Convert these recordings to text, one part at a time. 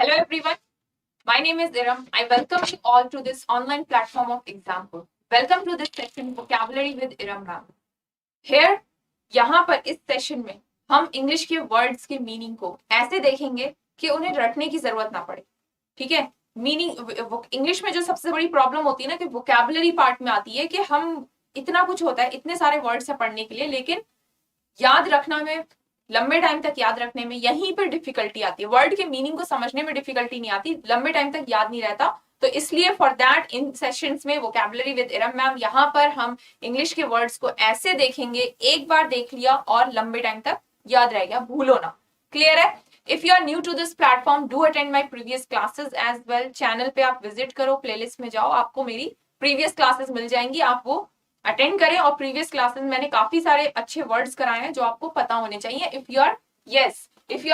Hello everyone, my name is Iram. I welcome you all to this online platform of Example. Welcome to this session Vocabulary with Iram Ram. Here, यहाँ पर इस session में हम English के words के meaning को ऐसे देखेंगे कि उन्हें रटने की जरूरत ना पड़े. ठीक है. मीनिंग इंग्लिश में जो सबसे बड़ी प्रॉब्लम होती है ना कि वोकैबुलरी पार्ट में आती है कि हम इतना कुछ होता है, इतने सारे वर्ड्स है पढ़ने के लिए, लेकिन याद रखना में, लंबे टाइम तक याद रखने में यहीं पर डिफिकल्टी आती है. वर्ड के मीनिंग को समझने में डिफिकल्टी नहीं आती, लंबे टाइम तक याद नहीं रहता. तो इसलिए फॉर दैट इन सेशंस में वोकैबुलरी विद इरम मैम, यहाँ पर हम इंग्लिश के वर्ड्स को ऐसे देखेंगे, एक बार देख लिया और लंबे टाइम तक याद रह गया, भूलो ना. क्लियर है? If you are new to this platform, do attend my previous classes as well. Channel पे आप विजिट करो, प्लेलिस्ट में जाओ, आपको मेरी प्रीवियस क्लासेस मिल जाएंगी, आप वो अटेंड करें. और प्रीवियस क्लासेस मैंने काफी सारे अच्छे वर्ड्स कराए हैं जो आपको पता होने चाहिए. If you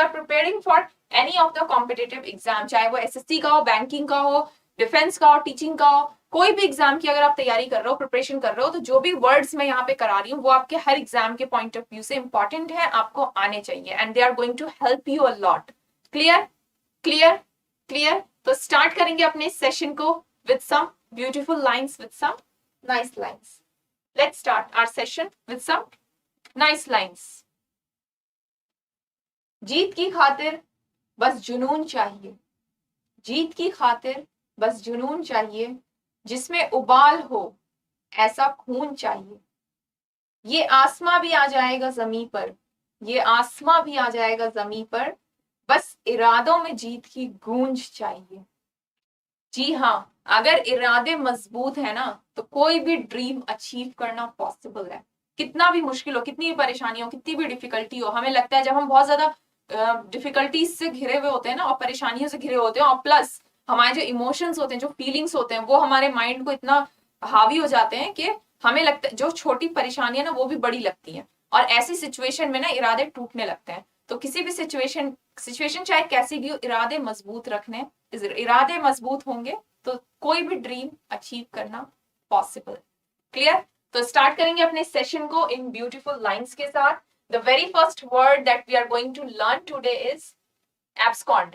are preparing for any of the competitive exam, चाहे वो एसएससी का हो, बैंकिंग का हो, डिफेंस का हो, टीचिंग का हो, कोई भी एग्जाम की अगर आप तैयारी कर रहे हो, प्रिपरेशन कर रहे हो, तो जो भी वर्ड्स मैं यहाँ पे करा रही हूँ वो आपके हर एग्जाम के पॉइंट ऑफ व्यू से इंपॉर्टेंट है, आपको आने चाहिए, and they are going to help you a lot. Clear clear clear. तो स्टार्ट करेंगे अपने सेशन को with some beautiful lines, with some nice lines. Let's start our session with some nice lines. जीत की खातिर बस जुनून चाहिए, जीत की खातिर बस जुनून चाहिए, जिसमें उबाल हो ऐसा खून चाहिए. ये आसमां भी आ जाएगा जमीन पर, ये आसमां भी आ जाएगा जमीन पर, बस इरादों में जीत की गूंज चाहिए. जी हाँ, अगर इरादे मजबूत है ना तो कोई भी ड्रीम अचीव करना पॉसिबल है. कितना भी मुश्किल हो, कितनी भी परेशानी हो, कितनी भी डिफिकल्टी हो, हमें लगता है जब हम बहुत ज्यादा डिफिकल्टीज से घिरे हुए होते हैं ना और परेशानियों से घिरे होते हैं, और प्लस हमारे जो इमोशंस होते हैं, जो फीलिंग्स होते हैं, वो हमारे माइंड को इतना हावी हो जाते हैं कि हमें लगता है जो छोटी परेशानियां ना वो भी बड़ी लगती हैं. और ऐसी सिचुएशन में ना इरादे टूटने लगते हैं. तो किसी भी सिचुएशन चाहे कैसी भी हो, इरादे मजबूत रखने, इरादे मजबूत होंगे तो कोई भी ड्रीम अचीव करना पॉसिबल. क्लियर? तो स्टार्ट करेंगे अपने सेशन को इन ब्यूटीफुल लाइंस के साथ. The very first word that we are going to learn today is abscond.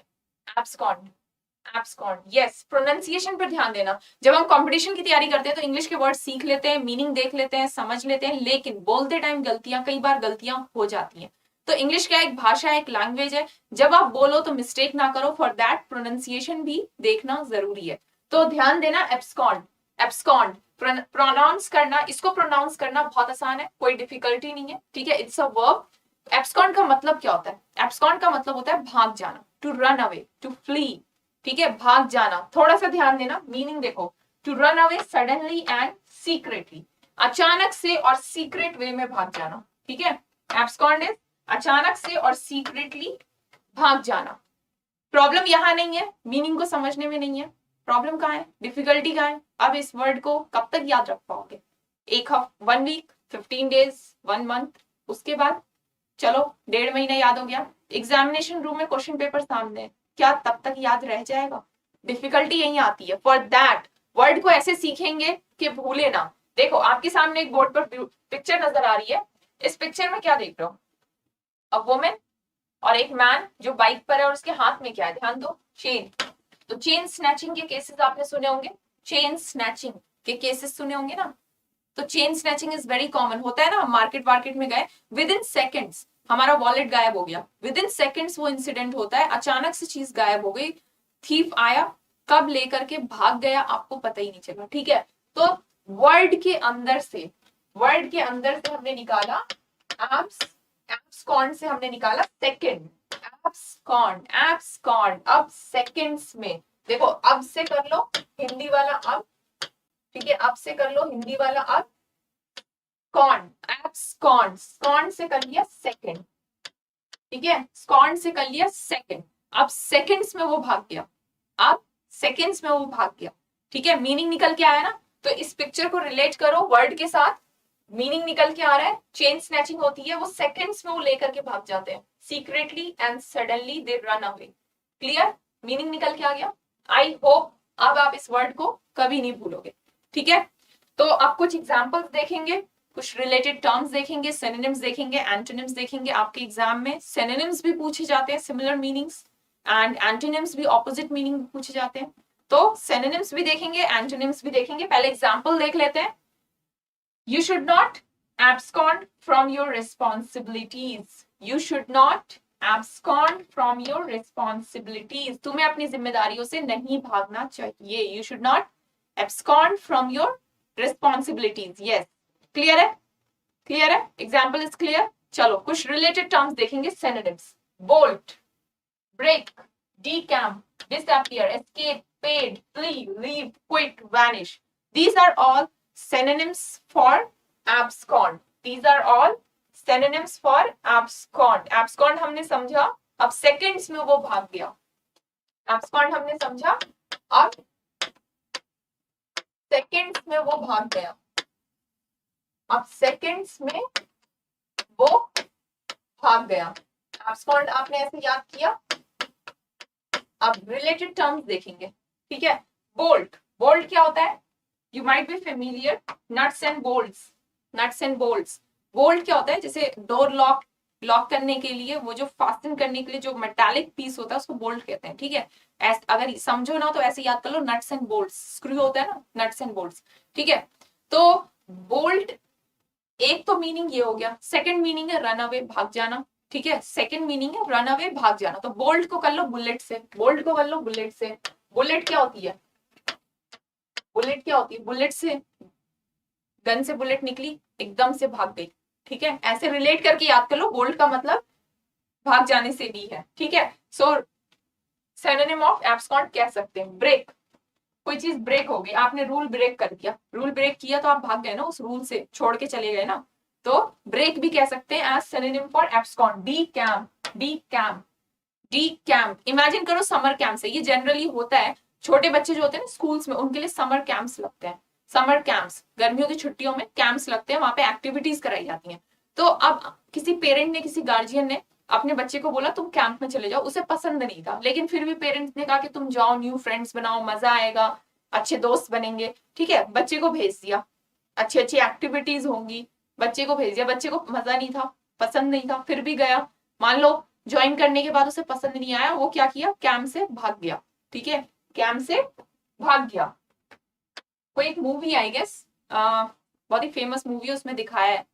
Abscond, abscond. Yes, pronunciation पर ध्यान देना. जब हम कंपटीशन की तैयारी करते हैं तो इंग्लिश के वर्ड सीख लेते हैं, मीनिंग देख लेते हैं, समझ लेते हैं, लेकिन बोलते टाइम कई बार गलतियां हो जाती हैं. तो इंग्लिश क्या एक भाषा है, एक लैंग्वेज है. जब आप बोलो तो मिस्टेक ना करो, फॉर दैट प्रोनाउंसिएशन भी देखना जरूरी है. तो ध्यान देना. एब्सकॉन्ड, एब्सकॉन्ड प्रोनाउंस करना, इसको प्रोनाउंस करना बहुत आसान है, कोई डिफिकल्टी नहीं है. ठीक है, इट्स अ वर्ब. एब्सकॉन्ड का मतलब क्या होता है? एब्सकॉन्ड का मतलब होता है भाग जाना, to run away, to flee. ठीक है, भाग जाना. थोड़ा सा ध्यान देना, मीनिंग देखो. To run away suddenly and secretly, अचानक से और सीक्रेट वे में भाग जाना. ठीक है, एब्सकॉन्ड इज अचानक से और सीक्रेटली भाग जाना. प्रॉब्लम यहां नहीं है, मीनिंग को समझने में नहीं है. प्रॉब्लम कहाँ है, डिफिकल्टी कहाँ है? अब इस वर्ड को कब तक याद रख पाओगे? एक हफ्ता, 1 वीक, 15 डेज, 1 मंथ, उसके बाद चलो 1.5 महीना याद हो गया. एग्जामिनेशन रूम में क्वेश्चन पेपर सामने, क्या तब तक याद रह जाएगा? डिफिकल्टी यही आती है. फॉर दैट वर्ड को ऐसे सीखेंगे कि भूले ना. देखो आपके सामने एक बोर्ड पर पिक्चर नजर आ रही है. इस पिक्चर में क्या देख रहे हो? अ वुमेन और एक मैन जो बाइक पर है, और उसके हाथ में क्या है? ध्यान दो, चेन. तो चेन स्नैचिंग के केसेस आपने सुने होंगे, चेन स्नैचिंग के केसेस सुने होंगे ना. तो chain snatching is very common. होता है ना, हम मार्केट में गए, विद इन सेकेंड्स हमारा वॉलेट गायब हो गया. विद इन सेकेंड्स वो इंसिडेंट होता है, अचानक से चीज गायब हो गई, थीफ आया, कब लेकर के भाग गया आपको पता ही नहीं चला. ठीक है, तो वर्ड के अंदर से हमने निकाला एब्सकॉन्ड से हमने निकाला सेकंड. Abscond, abscond. अब सेकंड्स में देखो, अब से कर लो हिंदी वाला अब. ठीक है, अब से कर लो हिंदी वाला अब. कॉन, एब्सकॉन्ड, स्कॉन्ड से कर लिया सेकंड. ठीक है, स्कॉन्ड से कर लिया सेकंड. अब सेकंड्स में वो भाग गया, अब सेकंड्स में वो भाग गया. ठीक है, मीनिंग निकल के आया ना. तो इस पिक्चर को रिलेट करो वर्ड के साथ, मीनिंग निकल के आ रहा है. चेन स्नैचिंग होती है, वो सेकंड्स में वो लेकर के भाग जाते हैं, secretly and suddenly they run away. Clear, meaning निकल के आ गया. आई होप अब आप इस वर्ड को कभी नहीं भूलोगे. ठीक है, तो आप कुछ एग्जांपल्स देखेंगे, कुछ रिलेटेड टर्म्स देखेंगे, सिनोनिम्स देखेंगे, एंटोनिम्स देखेंगे. आपके एग्जाम में सिनोनिम्स भी पूछे जाते हैं, सिमिलर मीनिंग्स. एंड एंटोनिम्स भी ऑपोजिट मीनिंग पूछे जाते हैं। तो सिनोनिम्स भी देखेंगे, एंटोनिम्स भी देखेंगे। पहले एग्जांपल देख लेते हैं। You should not abscond from your responsibilities. You should not abscond from your responsibilities. तुम्हें अपनी जिम्मेदारियों से नहीं भागना चाहिए. You should not abscond from your responsibilities. Yes. Clear है? Clear है? Example is clear? चलो कुछ related terms देखेंगे. Synonyms. Bolt, break, decamp, disappear, escape, fade, flee, leave, quit, vanish. These are all synonyms for abscond. These are all synonyms for abscond. Abscond हमने समझा, अब seconds में वो भाग गया. Abscond हमने समझा, अब seconds में वो भाग गया. अब seconds में वो भाग गया. Abscond आपने ऐसे याद किया. अब related terms देखेंगे, ठीक है. Bolt, bolt क्या होता है? You might be familiar. Nuts and bolts. Nuts and bolts. Bolt क्या होता है? जैसे डोर लॉक करने के लिए वो जो फास्टन करने के लिए जो मेटालिक पीस होता है उसको बोल्ट कहते हैं, ठीक है. अगर समझो ना तो ऐसे याद कर लो, नट्स एंड बोल्ट्स. स्क्रू होता है ना, नट्स एंड बोल्ट्स, ठीक है. तो बोल्ट एक तो मीनिंग ये हो गया. सेकंड मीनिंग है रन अवे, भाग जाना, ठीक है. सेकंड मीनिंग है रन अवे, भाग जाना. तो बोल्ट को कर लो बुलेट से. बोल्ट को कर लो बुलेट से. बुलेट क्या होती है? बुलेट क्या होती है? बुलेट से, गन से बुलेट निकली, एकदम से भाग गई, ठीक है. ऐसे रिलेट करके याद कर लो. बोल्ट का मतलब भाग जाने से भी है, ठीक है. सो सिनोनिम ऑफ एब्सकॉन्ड कह सकते हैं ब्रेक. कोई चीज ब्रेक हो गई, आपने रूल ब्रेक कर दिया. रूल ब्रेक किया तो आप भाग गए ना, उस रूल से छोड़ के चले गए ना. तो ब्रेक भी कह सकते हैं as synonym for abscond. Decamp, decamp, decamp. Imagine करो समर कैंप से. ये जनरली होता है, छोटे बच्चे जो होते हैं ना स्कूल्स में, उनके लिए समर कैंप्स लगते हैं. समर कैंप्स, गर्मियों की छुट्टियों में कैंप्स लगते हैं, वहां पे एक्टिविटीज कराई जाती हैं. तो अब किसी पेरेंट ने, किसी गार्जियन ने अपने बच्चे को बोला तुम कैंप में चले जाओ. उसे पसंद नहीं था, लेकिन फिर भी पेरेंट्स ने कहा कि तुम जाओ, न्यू फ्रेंड्स बनाओ, मजा आएगा, अच्छे दोस्त बनेंगे, ठीक है. बच्चे को भेज दिया, अच्छी अच्छी एक्टिविटीज होंगी, बच्चे को भेज दिया. बच्चे को मजा नहीं था, पसंद नहीं था, फिर भी गया. मान लो ज्वाइन करने के बाद उसे पसंद नहीं आया, वो क्या किया? कैंप से भाग गया, ठीक है. कैंप से भाग गया. कोई एक मूवी आई गेस, बहुत ही फेमस मूवी है, उसमें दिखाया है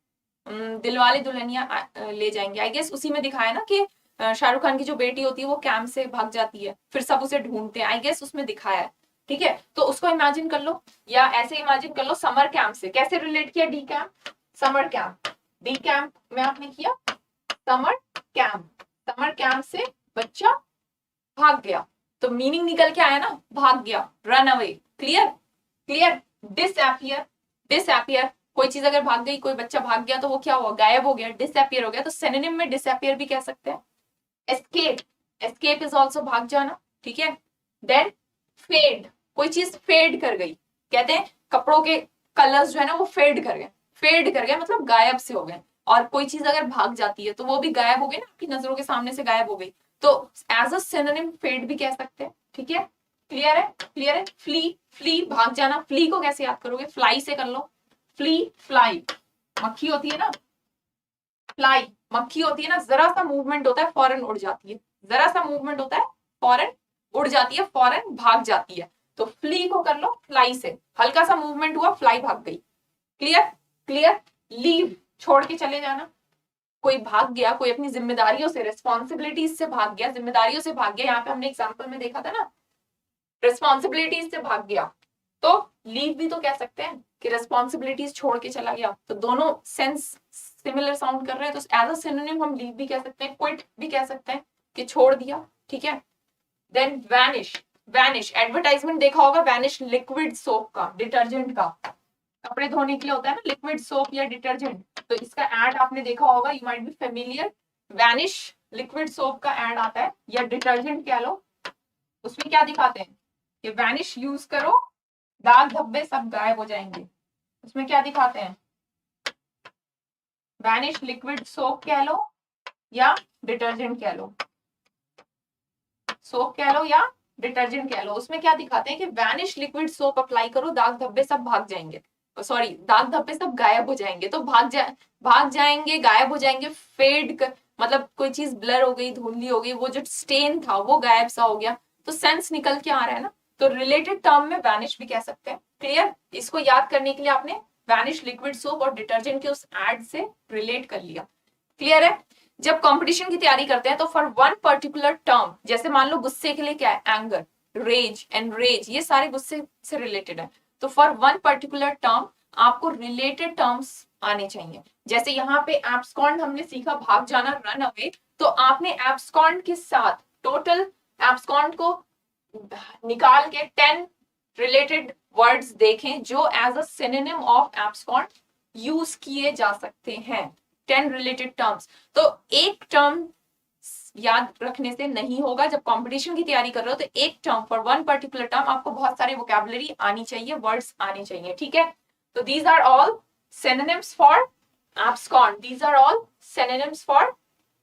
दिलवाले दुल्हनिया ले जाएंगे. आई गेस उसी में दिखाया ना कि शाहरुख खान की जो बेटी होती है वो कैंप से भाग जाती है, फिर सब उसे ढूंढते हैं. आई गेस उसमें दिखाया है, ठीक है. तो उसको इमेजिन कर लो, या ऐसे इमेजिन कर लो समर कैंप से. कैसे रिलेट किया? D camp, summer camp. D camp में आपने किया समर कैंप. समर कैंप से बच्चा भाग गया, तो मीनिंग निकल के आया ना, भाग गया, run away. Clear? Clear? Disappear, disappear. कोई चीज अगर भाग गई, कोई बच्चा भाग गया तो वो क्या हुआ? गायब हो गया, डिसअपियर हो गया. तो सिनोनिम में डिसअपियर भी कह सकते हैं. एस्केप, एस्केप इज ऑल्सो भाग जाना, ठीक है. देन फेड, कोई चीज फेड कर गई. कहते हैं कपड़ों के कलर्स जो है ना वो फेड कर गए. फेड कर गए मतलब गायब से हो गए. और कोई चीज अगर भाग जाती है तो वो भी गायब हो गई ना, आपकी नजरों के सामने से गायब हो गई. तो एज अ सिनोनिम फेड भी कह सकते हैं, ठीक है. क्लियर है? क्लियर है? फ्ली, फ्ली भाग जाना. फ्ली को कैसे याद करोगे? फ्लाई से कर लो. फ्ली, फ्लाई, मक्खी होती है ना, फ्लाई मक्खी होती है ना, जरा सा मूवमेंट होता है फौरन उड़ जाती है. जरा सा मूवमेंट होता है फौरन उड़ जाती है, फौरन भाग जाती है. तो फ्ली को कर लो फ्लाई से. हल्का सा मूवमेंट हुआ, फ्लाई भाग गई. क्लियर? क्लियर? लीव, छोड़ के चले जाना. कोई भाग गया, कोई अपनी जिम्मेदारियों से, रिस्पॉन्सिबिलिटीज से भाग गया, जिम्मेदारियों से भाग गया. यहाँ पे हमने एग्जाम्पल में देखा था ना, रिस्पॉन्सिबिलिटीज से भाग गया. तो लीव भी तो कह सकते हैं कि रिस्पॉन्सिबिलिटीज छोड़ के चला गया. तो दोनों सेंस सिमिलर साउंड कर रहे हैं. तो एज अ सिनोनिम हम लीव भी कह सकते हैं, क्विट भी कह सकते हैं कि छोड़ दिया, ठीक है. देन वैनिश, वैनिश एडवर्टाइजमेंट देखा होगा, वैनिश लिक्विड सोप का, डिटर्जेंट का, कपड़े धोने के लिए होता है ना लिक्विड सोप या डिटर्जेंट. तो इसका एड आपने देखा होगा, you might be familiar. Vanish liquid soap का एड आता है, या डिटर्जेंट कह लो. उसमें क्या दिखाते हैं कि वैनिश यूज करो, दाग धब्बे सब गायब हो जाएंगे. उसमें क्या दिखाते हैं? वैनिश लिक्विड सोप कह लो या डिटर्जेंट कह लो. सोप कह लो या डिटर्जेंट कह लो. उसमें क्या दिखाते हैं कि वैनिश लिक्विड सोप अप्लाई करो, दाग धब्बे सब भाग जाएंगे. सॉरी, दाग धब्बे सब गायब हो जाएंगे. तो भाग जाएंगे, गायब हो जाएंगे, फेड मतलब कोई चीज ब्लर हो गई, धुंधली हो गई, वो जो स्टेन था वो गायब सा हो गया, तो सेंस निकल के आ रहा है ना, तो रिलेटेड टर्म में वैनिश भी कह सकते हैं। क्लियर? इसको याद करने के लिए आपने वैनिश लिक्विड सोप और डिटर्जेंट के उस एड से रिलेट कर लिया। क्लियर है? जब कंपटीशन की तैयारी करते हैं तो फॉर वन पर्टिकुलर टर्म, जैसे मान लो गुस्से के लिए क्या है, एंगर, रेज एंड रेज, ये सारे गुस्से से रिलेटेड है, तो फॉर वन पर्टिकुलर टर्म आपको रिलेटेड टर्म्स आने चाहिए। जैसे यहाँ पे एब्सकॉन्ड हमने सीखा, भाग जाना, रन अवे, तो आपने एब्सकॉन्ड के साथ टोटल एब्सकॉन्ड को निकाल के 10 रिलेटेड वर्ड्स देखें जो as a synonym of abscond use किए जा सकते हैं। 10 रिलेटेड टर्म्स। तो एक टर्म याद रखने से नहीं होगा, जब कंपटीशन की तैयारी कर रहे हो तो एक term for one particular term आपको बहुत सारे वोकैबुलरी आनी चाहिए, वर्ड्स आने चाहिए। ठीक है? तो these are all synonyms for abscond. These are all synonyms for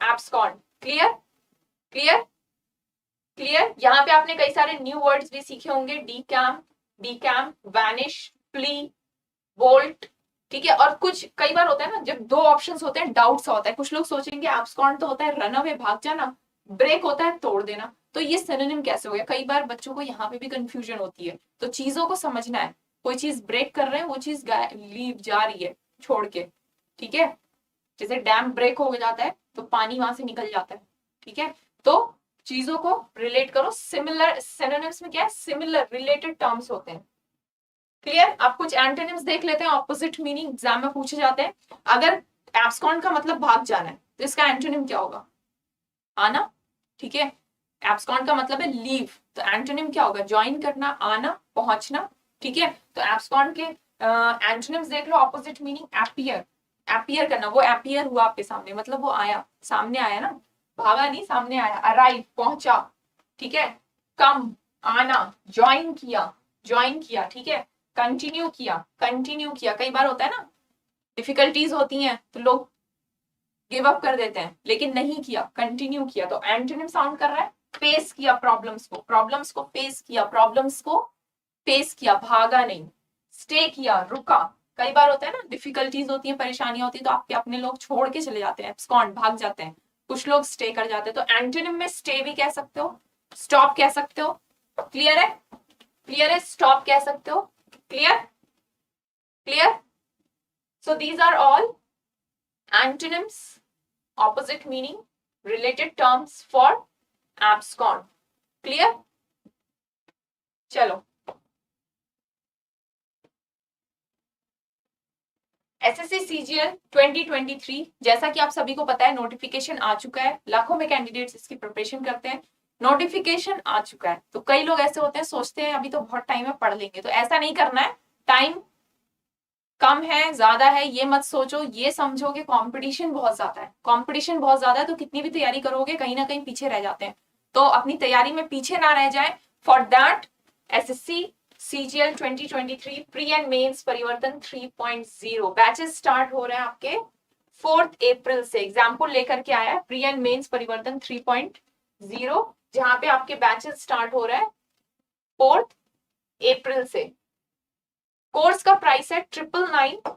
abscond. Clear? Clear? Clear? यहाँ पे आपने कई सारे न्यू वर्ड्स भी सीखे होंगे, decamp, vanish, flee, bolt. ठीक है? और कुछ कई बार होता है ना, जब दो ऑप्शंस होते हैं डाउट सा होता है, कुछ लोग सोचेंगे abscond तो होता है रन अवे, भाग जाना, ब्रेक होता है तोड़ देना, तो ये सिनोनिम कैसे हो गया? कई बार बच्चों को यहाँ पे भी कंफ्यूजन होती है, तो चीजों को समझना है। कोई चीज ब्रेक कर रहे हैं, वो चीज लीव जा रही है छोड़ के। ठीक है? जैसे डैम ब्रेक हो जाता है तो पानी वहां से निकल जाता है। ठीक है? तो चीजों को रिलेट करो, सिमिलर सिनोनिम्स में क्या है, सिमिलर रिलेटेड टर्म्स होते हैं। क्लियर? आप कुछ एंटोनिम्स देख लेते हैं, ऑपोजिट मीनिंग एग्जाम में पूछे जाते हैं। अगर एब्सकॉन्ड का मतलब भाग जाना है तो इसका एंटोनिम क्या होगा? आना। ठीक है? एब्सकॉन्ड का मतलब है लीव, तो एंटोनिम क्या होगा? ज्वाइन करना, आना, पहुंचना। ठीक है? तो एब्सकॉन्ड के एंटोनिम्स देख लो, ऑपोजिट मीनिंग अपीयर, अपीयर करना, वो अपीयर हुआ आपके सामने, मतलब वो आया, सामने आया ना, भागा नहीं, सामने आया। अराइव, पहुंचा। ठीक है? कम, आना, ज्वाइन किया, ज्वाइन किया। ठीक है? कंटिन्यू किया, कंटिन्यू किया। कई बार होता है ना, डिफिकल्टीज होती हैं तो लोग गिव अप कर देते हैं, लेकिन नहीं किया, कंटिन्यू किया, तो एंटोनिम साउंड कर रहा है फेस किया प्रॉब्लम्स को, प्रॉब्लम्स को फेस किया, प्रॉब्लम्स को फेस किया, भागा नहीं। स्टे किया, रुका। कई बार होता है ना, डिफिकल्टीज होती है, परेशानियां होती है, तो आपके अपने लोग छोड़ के चले जाते हैं, एब्सकॉन्ड, भाग जाते हैं। कुछ लोग स्टे कर जाते हैं, तो एंटोनिम में स्टे भी कह सकते हो, स्टॉप कह सकते हो। क्लियर है? क्लियर है? स्टॉप कह सकते हो। Clear? Clear? So these are all antonyms, opposite meaning, related terms for abscond. Clear? चलो, एसएससी सीजीएल 2023, जैसा कि आप सभी को पता है नोटिफिकेशन आ चुका है, लाखों में कैंडिडेट्स इसकी प्रिपरेशन करते हैं, नोटिफिकेशन आ चुका है। तो कई लोग ऐसे होते हैं, सोचते हैं अभी तो बहुत टाइम है, पढ़ लेंगे, तो ऐसा नहीं करना है। टाइम कम है, ज्यादा है, ये मत सोचो, ये समझो कि कंपटीशन बहुत ज्यादा है, कंपटीशन बहुत ज्यादा है, तो कितनी भी तैयारी करोगे कहीं ना कहीं पीछे रह जाते हैं, तो अपनी तैयारी में पीछे ना रह जाए। For that SSC CGL 2023 pre and mains परिवर्तन 3.0 बैचेस स्टार्ट हो रहे हैं आपके 4 अप्रैल से। एग्जाम्पल लेकर के आया है प्री एंड मेंस परिवर्तन 3.0, जहां पे आपके बैचेस स्टार्ट हो रहा है 4 अप्रैल से। कोर्स का प्राइस है 999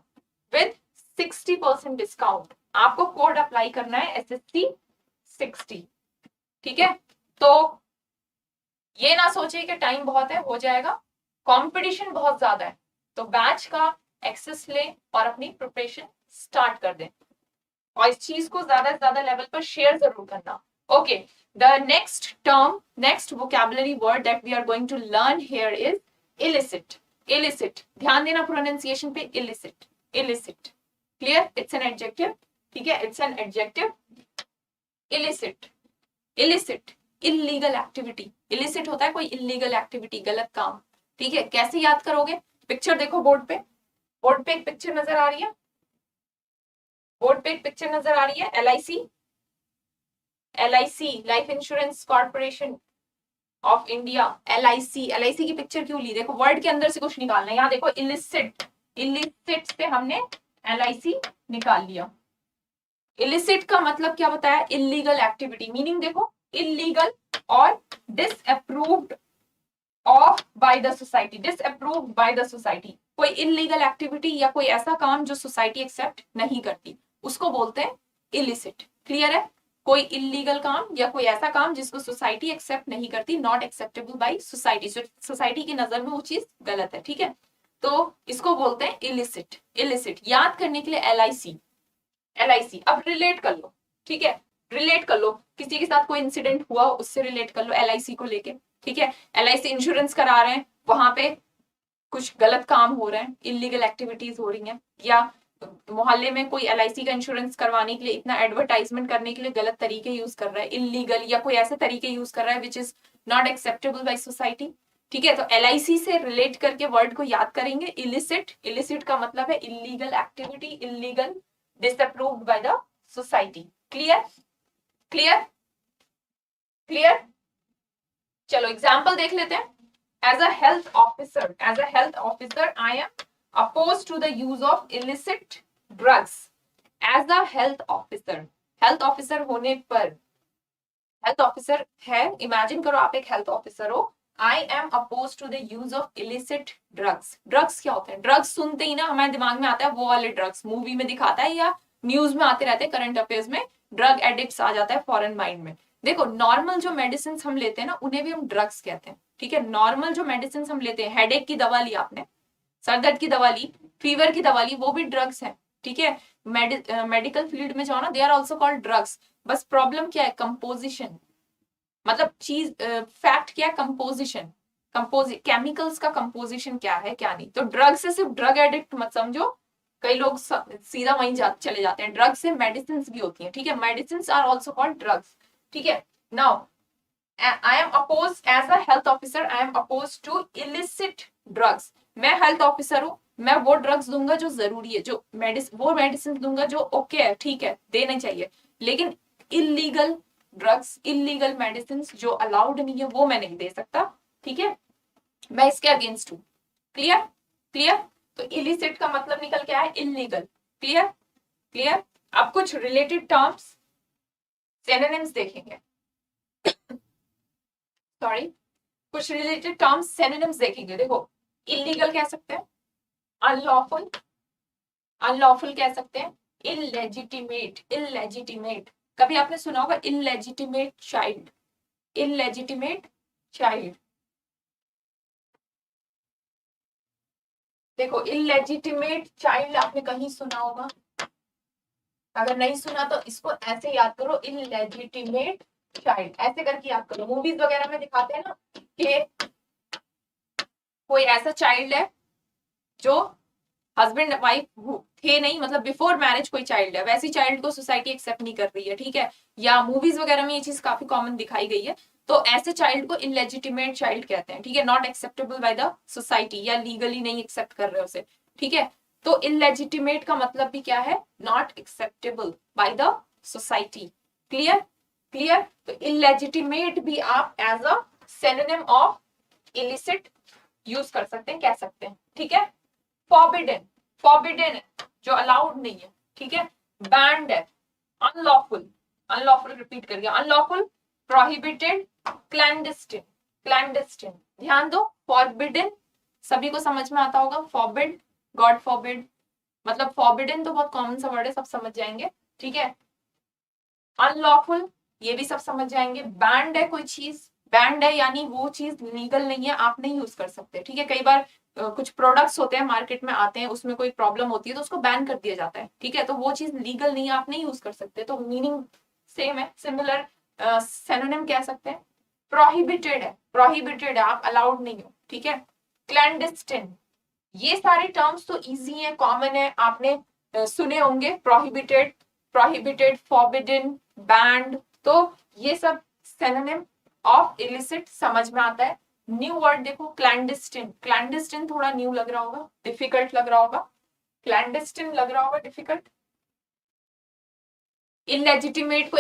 विद 60% डिस्काउंट। आपको कोड अप्लाई करना है SSC 60। ठीक है? तो ये ना सोचिए कि टाइम बहुत है, हो जाएगा, कंपटीशन बहुत ज्यादा है, तो बैच का एक्सेस लें और अपनी प्रिपरेशन स्टार्ट कर दें, और इस चीज को ज्यादा से ज्यादा लेवल पर शेयर जरूर करना। Okay, the next term, next vocabulary word that we are going to learn here is illicit. illicit, ध्यान देना प्रोनाउंसिएशन पे, illicit, illicit. Clear? It's an adjective. ठीक है? It's an adjective. illicit, illicit, illegal activity. illicit होता है कोई illegal activity, गलत काम। ठीक है? कैसे याद करोगे? पिक्चर देखो बोर्ड पे, बोर्ड पे एक पिक्चर नजर आ रही है, बोर्ड पे एक पिक्चर नजर आ रही है, LIC, LIC life insurance corporation of India, LIC की पिक्चर क्यों ली? देखो वर्ड के अंदर से कुछ निकालना है। यहाँ देखो इलिसिट, इलिसिट से हमने LIC निकाल लिया। इलिसिट का मतलब क्या बताया? Illegal activity. मीनिंग देखो, इलीगल और disapproved of bye the society, disapproved bye the society. कोई इलीगल एक्टिविटी या कोई ऐसा काम जो सोसाइटी एक्सेप्ट नहीं करती, उसको बोलते हैं इलिसिट। क्लियर है? कोई इलीगल काम या कोई ऐसा काम जिसको सोसाइटी एक्सेप्ट नहीं करती, not acceptable by society, society की नजर में वो चीज गलत है, ठीक है। तो इसको बोलते हैं इलिसिट। इलिसिट याद करने के लिए LIC, LIC। अब रिलेट कर लो, ठीक है, रिलेट कर लो, किसी के साथ कोई इंसिडेंट हुआ उससे रिलेट कर लो LIC को लेके, ठीक है। LIC इंश्योरेंस करा रहे हैं, वहां पे कुछ गलत काम हो रहे हैं, इलीगल एक्टिविटीज हो रही हैं, या मोहल्ले में कोई LIC का इंश्योरेंस करवाने के लिए इतना एडवर्टाइजमेंट करने के लिए गलत तरीके यूज कर रहा है, इलीगल या कोई ऐसे तरीके यूज कर रहा है which is not acceptable by society, ठीक है। तो LIC से रिलेट करके वर्ड को याद करेंगे इलिसिट। इलिसिट का मतलब है illegal activity, illegal, disapproved bye the society. Clear, clear, clear. चलो एग्जाम्पल देख लेते हैं। As a health officer, I am opposed to the use of illicit drugs. As a health officer होने पर, health officer है, imagine करो आप एक health officer हो, I am opposed to the use of illicit drugs. Drugs क्या होते हैं? Drugs सुनते ही ना हमारे दिमाग में आता है वो वाले drugs, मूवी में दिखाता है या न्यूज में आते रहते हैं, करंट अफेयर्स में ड्रग एडिक्ट्स आ जाता है फॉरेन माइंड में। देखो नॉर्मल जो मेडिसिन हम लेते हैं ना उन्हें भी हम ड्रग्स कहते हैं, ठीक है। नॉर्मल जो मेडिसिन हम लेते हैं, हेडेक की दवा ली आपने, सर दर्द की दवा ली, फीवर की दवा ली, वो भी ड्रग्स है, ठीक है। मेडिकल फील्ड में जाओ ना, they are also called drugs. बस प्रॉब्लम क्या है? कंपोजिशन, मतलब चीज फैक्ट क्या है? कंपोजिशन, केमिकल्स का कंपोजिशन क्या है क्या नहीं। तो ड्रग से सिर्फ ड्रग एडिक्ट मत समझो, कई लोग सीधा वहीं चले जाते हैं। ड्रग से मेडिसिन भी होती हैं, ठीक है। Medicine are also called drugs, ठीक है। Now I am opposed as a health officer, I am opposed to illicit drugs. मैं हेल्थ ऑफिसर हूँ, मैं वो ड्रग्स दूंगा जो जरूरी है, जो वो मेडिसिन दूंगा जो ओके है, ठीक है, देना चाहिए, लेकिन इलीगल ड्रग्स, इलीगल मेडिसिन जो अलाउड नहीं है वो मैं नहीं दे सकता, ठीक है। मैं इसके अगेंस्ट हूँ। Clear, clear. तो इलिसिट का मतलब निकल के आया इलीगल। Clear, clear. अब कुछ रिलेटेड टर्म्स, सिनोनिम्स देखेंगे, सॉरी, कुछ रिलेटेड टर्म्स सिनोनिम्स देखेंगे। देखो इलीगल कह सकते हैं, अनलॉफुल, अनलॉफुल कह सकते हैं, इलेजिटिमेट, इलेजिटिमेट। कभी आपने सुना होगा इलेजिटिमेट चाइल्ड, इलेजिटिमेट चाइल्ड। देखो इलेजिटिमेट चाइल्ड आपने कहीं सुना होगा, अगर नहीं सुना तो इसको ऐसे याद करो, इलेजिटिमेट चाइल्ड, ऐसे करके याद करो। मूवीज वगैरह में दिखाते हैं ना कि कोई ऐसा चाइल्ड है जो हस्बैंड वाइफ थे नहीं, मतलब बिफोर मैरिज कोई चाइल्ड है, वैसी चाइल्ड को सोसाइटी एक्सेप्ट नहीं कर रही है, ठीक है। या मूवीज वगैरह में ये चीज काफी कॉमन दिखाई गई है। तो ऐसे चाइल्ड को इलेजिटिमेट चाइल्ड कहते हैं, ठीक है। Not acceptable by the society, या लीगली नहीं एक्सेप्ट कर रहे उसे, ठीक है। तो इलेजिटिमेट का मतलब भी क्या है? Not acceptable by the society. Clear, clear. तो इलेजिटिमेट भी आप as a synonym of illicit use कर सकते हैं, कह सकते हैं, ठीक है। फॉरबिडन, फॉरबिडन है जो अलाउड नहीं है, ठीक है। बैंड है, अनलॉफुल, अनलॉफुल रिपीट कर गया, अनलॉफुल, प्रोहिबिटेड, क्लैंडस्टिन, क्लैंडस्टिन। ध्यान दो, फॉरबिडन सभी को समझ में आता होगा, फॉरबिड, गॉड फॉरबिड, मतलब फॉरबिडन तो बहुत कॉमन सा वर्ड है, सब समझ जाएंगे, ठीक है। अनलॉफुल ये भी सब समझ जाएंगे। बैंड है कोई चीज, बैंड है यानी वो चीज लीगल नहीं है, आप नहीं यूज कर सकते, ठीक है। कई बार कुछ प्रोडक्ट्स होते हैं मार्केट में आते हैं, उसमें कोई प्रॉब्लम होती है तो उसको बैन कर दिया जाता है, ठीक है। तो वो चीज लीगल नहीं है, आप नहीं यूज कर सकते, तो मीनिंग सेम है, सिमिलर सिनोनिम कह सकते हैं। प्रोहिबिटेड है, प्रोहिबिटेड है, आप अलाउड नहीं हो, ठीक है। क्लैंडस्टिन, ये सारे टर्म्स तो इजी है, कॉमन है, आपने सुने होंगे। प्रोहिबिटेड, प्रोहिबिटेड, फॉरबिडन, बैंड, तो ये सब सिनोनिम ऑफ इलिसिट समझ में आता है। न्यू वर्ड देखो, क्लैंडस्टिन, क्लैंडस्टिन थोड़ा न्यू लग रहा होगा, डिफिकल्ट लग रहा होगा, क्लैंडस्टिन लग रहा होगा डिफिकल्ट। इलेजिटिमेट को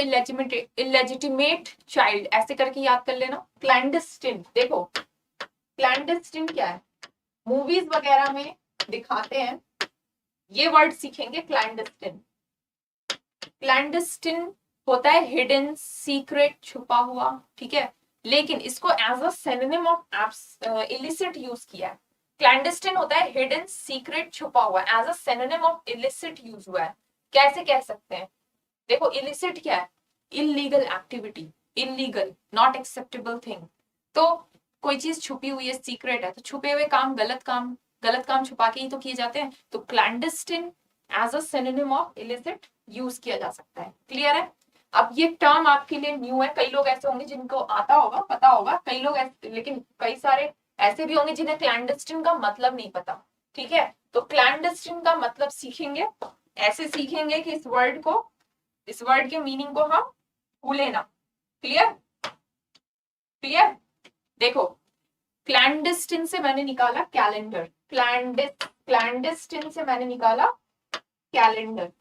इलेजिटिमेट चाइल्ड ऐसे करके याद कर लेना। क्लैंडस्टिन, देखो क्लैंडस्टिन क्या है, मूवीज वगैरह में दिखाते हैं, ये वर्ड सीखेंगे क्लैंडस्टिन। क्लैंडस्टिन होता है हिडन, सीक्रेट, छुपा हुआ, ठीक है। लेकिन इसको as a synonym of illicit use किया है। क्लैंडस्टिन होता है हिडन, सीक्रेट, छुपा हुआ, as a synonym of illicit use हुआ है। कैसे कह सकते हैं? देखो इलिसिट क्या है? Illegal activity, illegal, not acceptable thing. तो कोई चीज छुपी हुई है, सीक्रेट है, तो छुपे हुए काम, गलत काम छुपा के ही तो किए जाते हैं। तो clandestine as a synonym of illicit use किया जा सकता है। क्लियर है? अब ये टर्म आपके लिए न्यू है, कई लोग ऐसे होंगे जिनको आता होगा, पता होगा, कई लोग ऐसे, लेकिन कई सारे ऐसे भी होंगे जिन्हें क्लैंडस्टिन का मतलब नहीं पता। ठीक है, तो क्लैंडस्टिन का मतलब सीखेंगे, ऐसे सीखेंगे कि इस वर्ड के मीनिंग को हम भूले ना। क्लियर? क्लियर? देखो, क्लैंडस्टिन से मैंने निकाला कैलेंडर, क्लैंडस्टिन से मैंने निकाला कैलेंडर,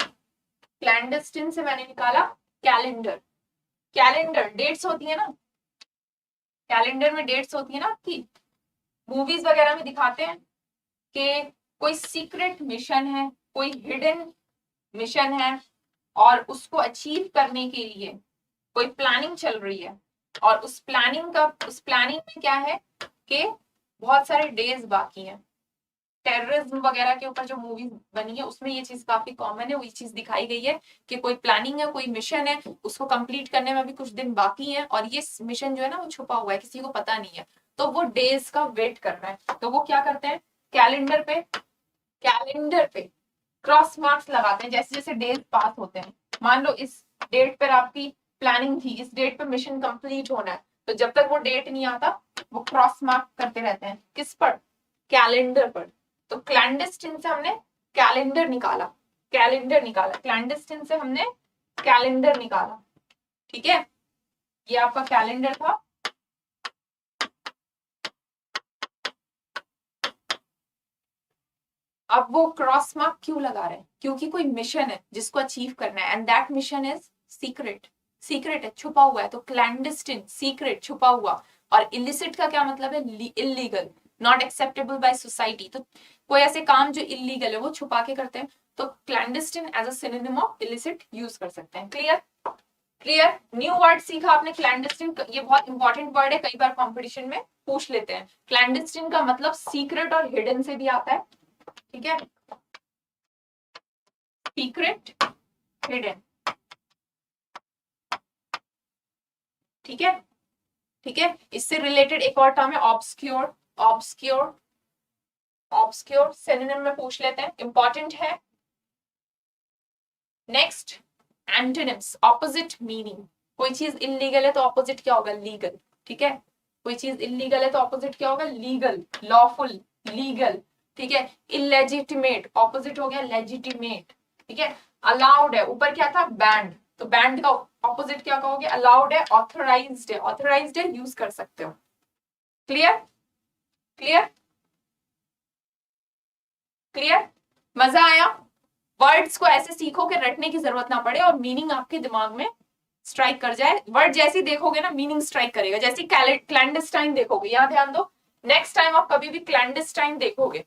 क्लैंडस्टिन से मैंने निकाला कैलेंडर। कैलेंडर डेट्स होती है ना, कैलेंडर में डेट्स होती है ना आपकी, मूवीज वगैरह में दिखाते हैं कि कोई सीक्रेट मिशन है, कोई हिडन मिशन है, और उसको अचीव करने के लिए कोई प्लानिंग चल रही है, और उस प्लानिंग में क्या है कि बहुत सारे डेज बाकी हैं। टेररिज्म वगैरह के ऊपर जो मूवीज बनी है उसमें ये चीज काफी कॉमन है, वही चीज दिखाई गई है कि कोई प्लानिंग है, कोई मिशन है, उसको कंप्लीट करने में भी कुछ दिन बाकी है, और ये मिशन जो है ना वो छुपा हुआ है, किसी को पता नहीं है, तो वो डेज का वेट कर रहा है। तो वो क्या करते हैं, कैलेंडर पे क्रॉस मार्क्स लगाते हैं जैसे जैसे डेज पास होते हैं। मान लो इस डेट पर आपकी प्लानिंग थी, इस डेट पे मिशन कंप्लीट होना है, तो जब तक वो डेट नहीं आता वो क्रॉस मार्क करते रहते हैं। किस पर? कैलेंडर पर। तो क्लैंडस्टिन से हमने कैलेंडर निकाला, क्लैंडस्टिन से हमने कैलेंडर निकाला। ठीक है, ये आपका कैलेंडर था। अब वो क्रॉस मार्क क्यों लगा रहे हैं? क्योंकि कोई मिशन है जिसको अचीव करना है, and that mission is secret, secret है, छुपा हुआ है। तो क्लैंडस्टिन, सीक्रेट, छुपा हुआ, और इलिसिट का क्या मतलब है? Illegal, not acceptable by society. तो कोई ऐसे काम जो इलीगल है वो छुपा के करते हैं, तो clandestine as a synonym of illicit use कर सकते हैं। क्लियर? क्लियर? न्यू वर्ड सीखा आपने क्लैंडस्टिन, ये बहुत इंपॉर्टेंट वर्ड है, कई बार कॉम्पिटिशन में पूछ लेते हैं। क्लैंडस्टिन का मतलब सीक्रेट और हिडन से भी आता है। ठीक है, सीक्रेट, हिडन। ठीक है, ठीक है, इससे रिलेटेड एक और टर्म है ऑब्सक्योर, ऑब्सक्योर, ऑब्सक्योर सिनोनिम में पूछ लेते हैं, इंपॉर्टेंट है। Next, antonyms, opposite meaning. कोई चीज इलीगल है तो ऑपोजिट क्या होगा? लीगल। ठीक है, कोई चीज इलीगल है तो ऑपोजिट क्या होगा? Legal, lawful, legal. ठीक है, इलेजिटिमेट, ऑपोजिट हो गया लेजिटिमेट। ठीक है, अलाउड है, ऊपर क्या था? बैंड, तो बैंड का ऑपोजिट क्या कहोगे? अलाउड है, ऑथराइज्ड है, ऑथराइज्ड है, यूज कर सकते हो। क्लियर? क्लियर? क्लियर? मजा आया? वर्ड्स को ऐसे सीखो कि रटने की जरूरत ना पड़े और मीनिंग आपके दिमाग में स्ट्राइक कर जाए। वर्ड जैसे देखोगे ना मीनिंग स्ट्राइक करेगा, जैसे क्लैंडस्टाइन देखोगे, यहां ध्यान दो, नेक्स्ट टाइम आप कभी भी क्लैंडस्टाइन देखोगे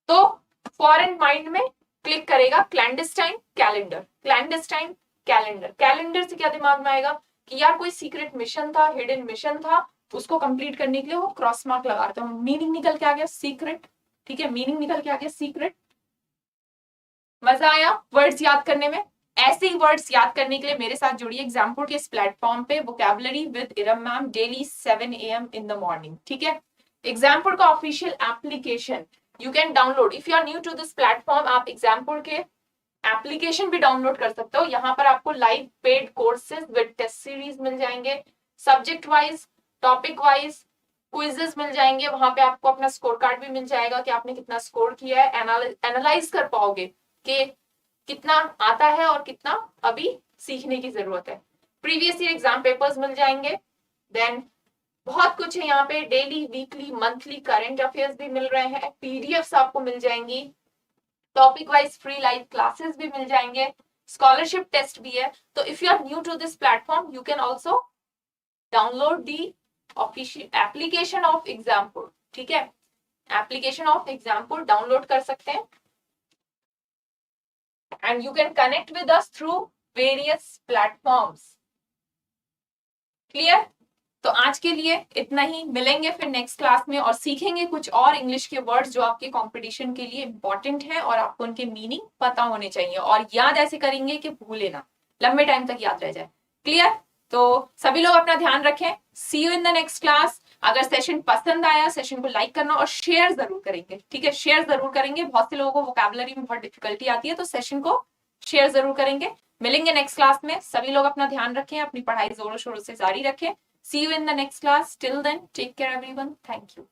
तो फॉरेन माइंड में क्लिक करेगा clandestine calendar, clandestine calendar. Calendar से क्या दिमाग में आएगा कि यार कोई सीक्रेट मिशन था, हिडन मिशन था, उसको कंप्लीट करने के लिए वो क्रॉस मार्क लगा रहे थे, मीनिंग निकल के आ गया सीक्रेट। ठीक है, मीनिंग निकल के आ गया सीक्रेट। मजा आया वर्ड्स याद करने में? ऐसे ही वर्ड्स याद करने के लिए मेरे साथ जुड़िए एग्जाम्पल के इस प्लेटफॉर्म पे, vocabulary with Iram ma'am, daily 7 AM in the morning. ठीक है, एग्जाम्पल का official application you can download if you are new to this platform. आप एग्जाम्पल के एप्लीकेशन भी डाउनलोड कर सकते हो। यहाँ पर आपको live paid courses with test series मिल जाएंगे, subject wise, topic wise quizzes मिल जाएंगे। वहां पे आपको अपना स्कोर कार्ड भी मिल जाएगा कि आपने कितना स्कोर किया है, एनालाइज कर पाओगे कि कितना आता है और कितना अभी सीखने की जरूरत है। प्रीवियस ईयर एग्जाम पेपर्स मिल जाएंगे, देन बहुत कुछ है यहाँ पे, daily, weekly, monthly current affairs भी मिल रहे हैं, पीडीएफ्स आपको मिल जाएंगी, topic wise free live classes भी मिल जाएंगे, स्कॉलरशिप टेस्ट भी है। तो if you are new to this platform you can also download the official application of example. ठीक है, एप्लीकेशन ऑफ एग्जाम्पल डाउनलोड कर सकते हैं and you can connect with us through various platforms. Clear? तो आज के लिए इतना ही, मिलेंगे फिर नेक्स्ट क्लास में और सीखेंगे कुछ और इंग्लिश के वर्ड्स जो आपके कंपटीशन के लिए इंपॉर्टेंट है और आपको उनके मीनिंग पता होने चाहिए, और याद ऐसे करेंगे कि भूले ना, लंबे टाइम तक याद रह जाए। क्लियर? तो सभी लोग अपना ध्यान रखें। See you in the next class. अगर सेशन पसंद आया, सेशन को लाइक करना और शेयर जरूर करेंगे, ठीक है? शेयर जरूर करेंगे। बहुत से लोगों को वोकैबुलरी में बहुत डिफिकल्टी आती है, तो सेशन को शेयर जरूर करेंगे। मिलेंगे नेक्स्ट क्लास में। सभी लोग अपना ध्यान रखें, अपनी पढ़ाई जोरों शोरों से जारी रखें। See you in the next class. Till then take care everyone. Thank you.